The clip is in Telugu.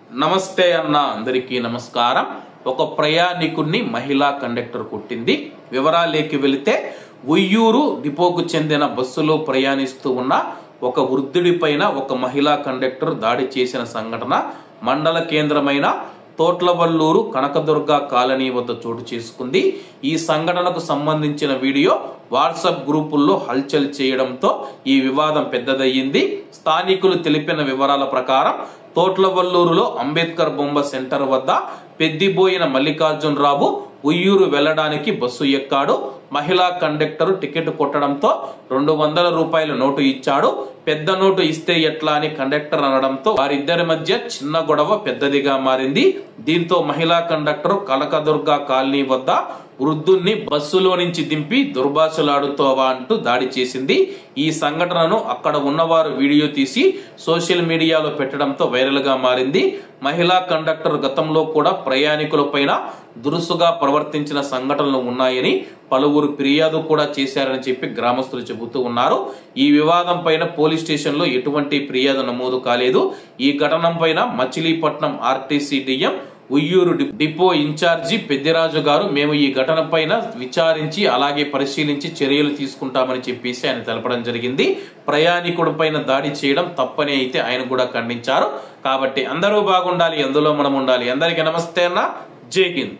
నమస్తే అన్న అందరికీ నమస్కారం. ఒక ప్రయాణికుడిని మహిళా కండక్టర్ కొట్టింది. వివరాలేకి వెళితే ఉయ్యూరు డిపోకు చెందిన బస్సులో ప్రయాణిస్తూ ఉన్న ఒక వృద్ధుడి పైన ఒక మహిళా కండక్టర్ దాడి చేసిన సంఘటన మండల కేంద్రమైన తోట్లవల్లూరు కనకదుర్గ కాలనీ వద్ద చోటు చేసుకుంది. ఈ సంఘటనకు సంబంధించిన వీడియో వాట్సాప్ గ్రూపుల్లో హల్చల్ చేయడంతో ఈ వివాదం పెద్దదయ్యింది. స్థానికులు తెలిపిన వివరాల ప్రకారం తోట్లవల్లూరులో అంబేద్కర్ బొమ్మ సెంటర్ వద్ద పెద్దిబోయిన మల్లికార్జునరావు ఉయ్యూరు వెళ్లడానికి బస్సు ఎక్కాడు. మహిళా కండక్టర్ టికెట్ కొట్టడంతో 200 రూపాయల నోటు ఇచ్చాడు. పెద్ద నోటు ఇస్తే ఎట్లా అని కండక్టర్ అనడంతో వారిద్దరి మధ్య చిన్న గొడవ పెద్దదిగా మారింది. దీంతో మహిళా కండక్టర్ కనకదుర్గ కాలనీ వద్ద వృద్ధుణ్ణి బస్సులో నుంచి దింపి దుర్భాషలాడుతోవా అంటూ దాడి చేసింది. ఈ సంఘటనను అక్కడ ఉన్నవారు వీడియో తీసి సోషల్ మీడియాలో పెట్టడంతో వైరల్ గా మారింది. మహిళా కండక్టర్ గతంలో కూడా ప్రయాణికుల పైన దురుసుగా ప్రవర్తించిన సంఘటనలు ఉన్నాయని పలువురు ఫిర్యాదు కూడా చేశారని చెప్పి గ్రామస్తులు చెబుతూ ఉన్నారు. ఈ వివాదం పైన పోలీస్ స్టేషన్ లో ఎటువంటి ఫిర్యాదు నమోదు కాలేదు. ఈ ఘటన పైన Machilipatnam RTC DM Uyyuru depot incharge Peddiraju garu మేము ఈ ఘటన పైన విచారించి అలాగే పరిశీలించి చర్యలు తీసుకుంటామని చెప్పేసి ఆయన తెలపడం జరిగింది. ప్రయాణికుడి పైన దాడి చేయడం తప్పని అయితే ఆయన కూడా ఖండించారు. కాబట్టి అందరూ బాగుండాలి, అందులో మనం ఉండాలి. అందరికీ నమస్తే అన్న, జై హింద్.